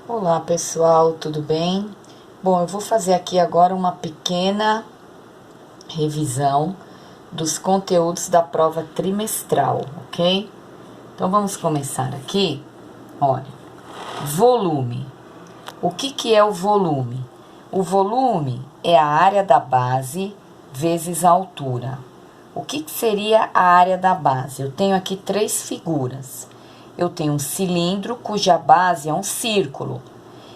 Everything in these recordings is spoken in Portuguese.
Olá pessoal, tudo bem? Bom, eu vou fazer aqui agora uma pequena revisão dos conteúdos da prova trimestral, ok? Então vamos começar aqui. Olha, volume. O que é o volume? O volume é a área da base vezes a altura. O que seria a área da base? Eu tenho aqui três figuras. Eu tenho um cilindro cuja base é um círculo.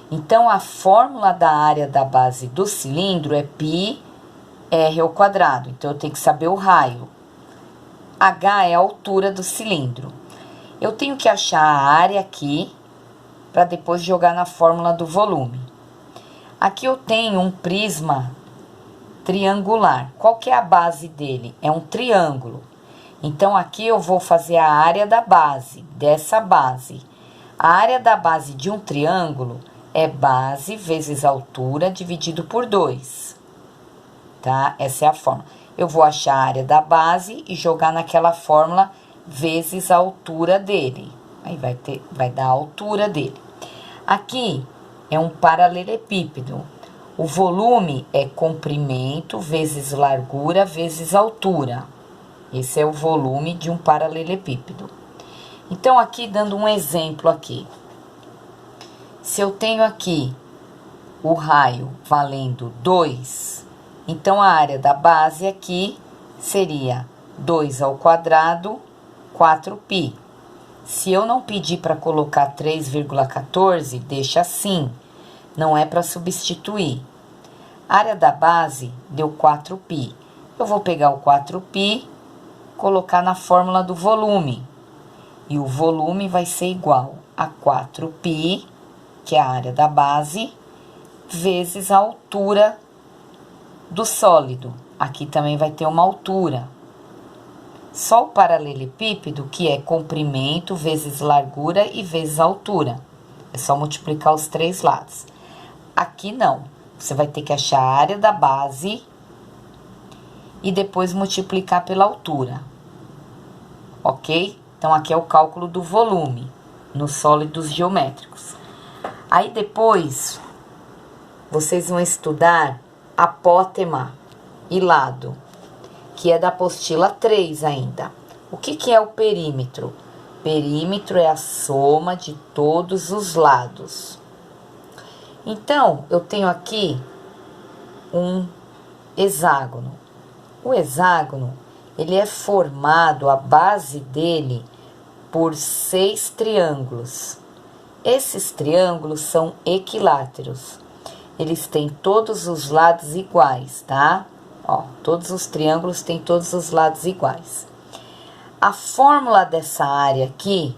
Então, a fórmula da área da base do cilindro é πr ao quadrado. Então, eu tenho que saber o raio. H é a altura do cilindro. Eu tenho que achar a área aqui para depois jogar na fórmula do volume. Aqui eu tenho um prisma triangular. Qual que é a base dele? É um triângulo. Então, aqui eu vou fazer a área da base, dessa base. A área da base de um triângulo é base vezes altura dividido por 2, tá? Essa é a fórmula. Eu vou achar a área da base e jogar naquela fórmula vezes a altura dele. Aí vai dar a altura dele. Aqui é um paralelepípedo. O volume é comprimento vezes largura vezes altura. Esse é o volume de um paralelepípedo. Então, aqui, dando um exemplo aqui. Se eu tenho aqui o raio valendo 2, então a área da base aqui seria 2 ao quadrado, 4π. Se eu não pedir para colocar 3,14, deixa assim. Não é para substituir. A área da base deu 4π. Eu vou pegar o 4π, colocar na fórmula do volume. E o volume vai ser igual a 4π, que é a área da base, vezes a altura do sólido. Aqui também vai ter uma altura. Só o paralelepípedo, que é comprimento vezes largura e vezes altura. É só multiplicar os três lados. Aqui não. Você vai ter que achar a área da base e depois multiplicar pela altura. Ok? Então, aqui é o cálculo do volume nos sólidos geométricos. Aí, depois, vocês vão estudar apótema e lado, que é da apostila 3 ainda. O que é o perímetro? Perímetro é a soma de todos os lados. Então, eu tenho aqui um hexágono. O hexágono, ele é formado, a base dele, por 6 triângulos. Esses triângulos são equiláteros. Eles têm todos os lados iguais, tá? Ó, todos os triângulos têm todos os lados iguais. A fórmula dessa área aqui,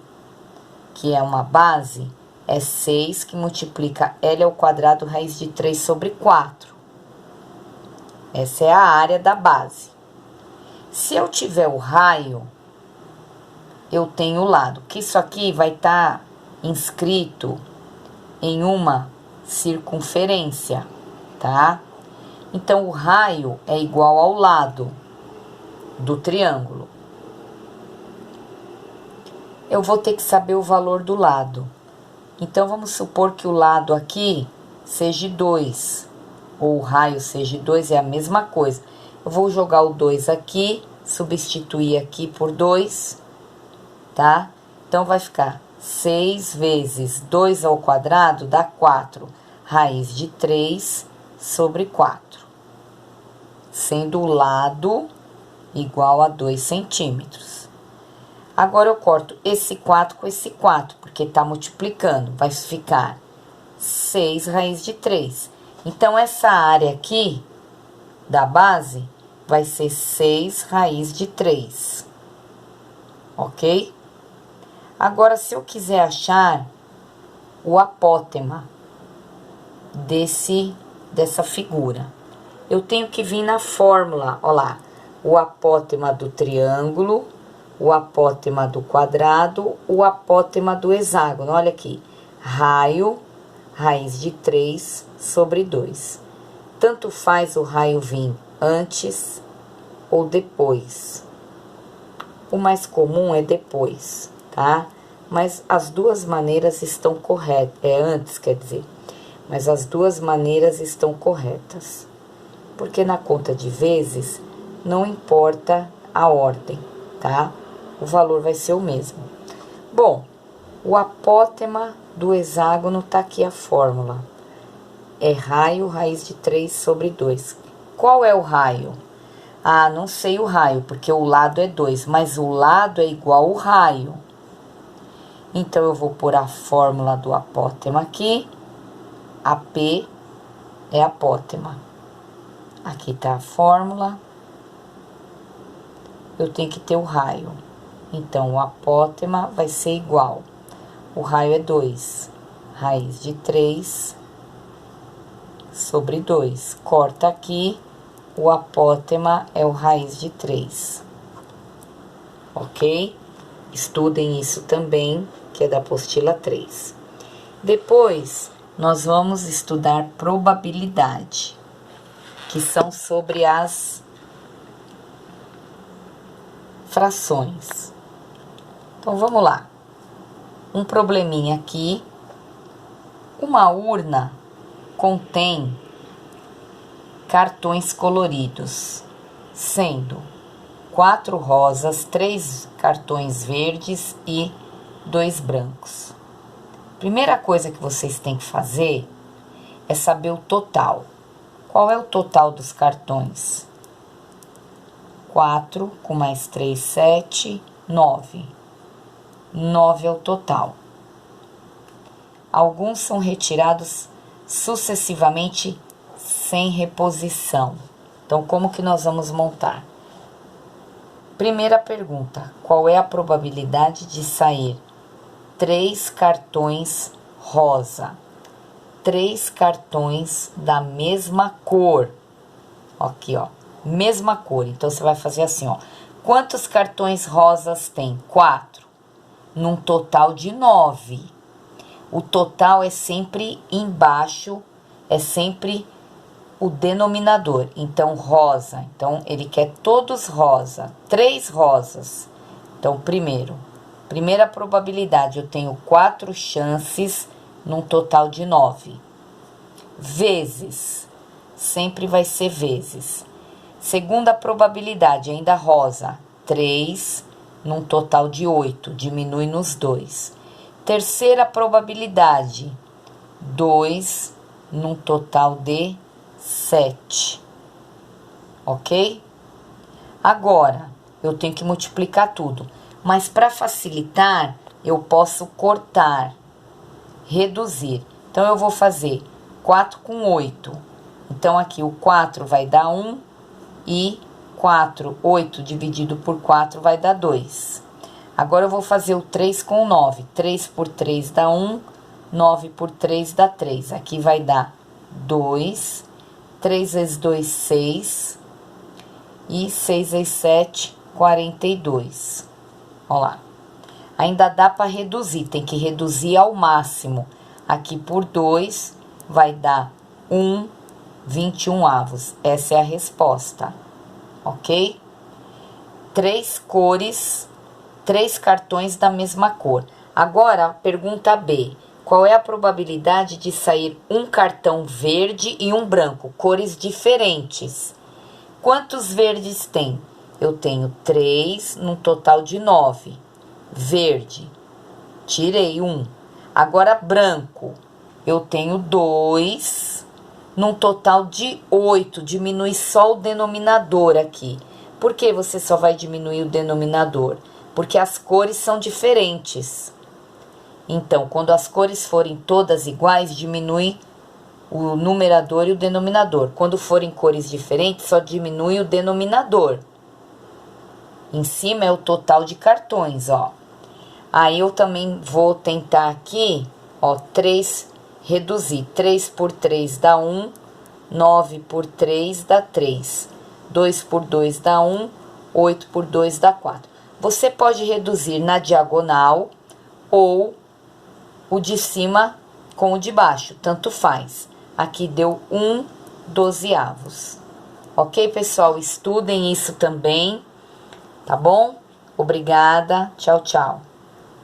que é uma base, é 6 que multiplica L ao quadrado raiz de 3 sobre 4. Essa é a área da base. Se eu tiver o raio, eu tenho o lado. Que isso aqui vai estar inscrito em uma circunferência, tá? Então, o raio é igual ao lado do triângulo. Eu vou ter que saber o valor do lado. Então, vamos supor que o lado aqui seja 2, ou o raio seja 2, é a mesma coisa. Eu vou jogar o 2 aqui, substituir aqui por 2, tá? Então, vai ficar 6 vezes 2 ao quadrado dá 4, raiz de 3 sobre 4. Sendo o lado igual a 2 centímetros. Agora, eu corto esse 4 com esse 4, porque tá multiplicando. Vai ficar 6 raiz de 3. Então, essa área aqui da base vai ser 6 raiz de 3. Ok? Agora, se eu quiser achar o apótema dessa figura, eu tenho que vir na fórmula, ó lá, o apótema do triângulo, o apótema do quadrado, o apótema do hexágono. Olha aqui, raio, raiz de 3 sobre 2. Tanto faz o raio vir antes ou depois. O mais comum é depois, tá? mas as duas maneiras estão corretas. Antes, quer dizer. Mas as duas maneiras estão corretas. Porque na conta de vezes, não importa a ordem, tá? O valor vai ser o mesmo. Bom, o apótema do hexágono tá aqui a fórmula. É raio raiz de 3 sobre 2. Qual é o raio? Ah, não sei o raio, porque o lado é 2, mas o lado é igual ao raio. Então, eu vou pôr a fórmula do apótema aqui. AP é apótema. Aqui tá a fórmula. Eu tenho que ter o raio. Então, o apótema vai ser igual. O raio é 2. Raiz de 3 sobre 2. Corta aqui. O apótema é o raiz de 3. Ok? Estudem isso também, que é da apostila 3. Depois, nós vamos estudar probabilidade, que são sobre as frações. Então, vamos lá. Um probleminha aqui. Uma urna contém cartões coloridos, sendo 4 rosas, 3 cartões verdes e 2 brancos. Primeira coisa que vocês têm que fazer é saber o total. Qual é o total dos cartões? 4 com mais 3, 7, 9. 9 é o total. Alguns são retirados sucessivamente sem reposição. Então, como que nós vamos montar? Primeira pergunta: qual é a probabilidade de sair 3 cartões rosa? 3 cartões da mesma cor. Aqui, ó, mesma cor. Então, você vai fazer assim, ó. Quantos cartões rosas tem? 4. Num total de 9. O total é sempre embaixo, é sempre o denominador. Então, rosa. Então, ele quer todos rosa. 3 rosas. Então, primeira probabilidade, eu tenho 4 chances num total de 9. Vezes. Sempre vai ser vezes. Segunda probabilidade, ainda rosa. 3 num total de 8. Diminui nos 2. Terceira probabilidade, 2 num total de 7. Ok? Agora, eu tenho que multiplicar tudo. Mas para facilitar, eu posso cortar, reduzir. Então, eu vou fazer 4 com 8. Então, aqui o 4 vai dar 1 e 8 dividido por 4 vai dar 2. Agora, eu vou fazer o 3 com 9. 3 por 3 dá 1, 9 por 3 dá 3. Aqui vai dar 2, 3 vezes 2, 6, e 6 vezes 7, 42. Olha lá. Ainda dá para reduzir, tem que reduzir ao máximo. Aqui por 2 vai dar 1, 21 avos. Essa é a resposta, ok? 3 cores, 3 cartões da mesma cor. Agora, pergunta B. Qual é a probabilidade de sair um cartão verde e um branco? Cores diferentes. Quantos verdes tem? Eu tenho 3 num total de 9. Verde. Tirei 1. Agora, branco. Eu tenho 2 num total de 8. Diminui só o denominador aqui. Por que você só vai diminuir o denominador? Porque as cores são diferentes. Então, quando as cores forem todas iguais, diminui o numerador e o denominador. Quando forem cores diferentes, só diminui o denominador. Em cima é o total de cartões, ó. Aí eu também vou tentar aqui, ó, 3, reduzir. 3 por 3 dá 1, 9 por 3 dá 3. 2 por 2 dá 1, 8 por 2 dá 4. Você pode reduzir na diagonal ou o de cima com o de baixo, tanto faz. Aqui deu 1 dozeavos. Ok, pessoal? Estudem isso também, tá bom? Obrigada. Tchau, tchau.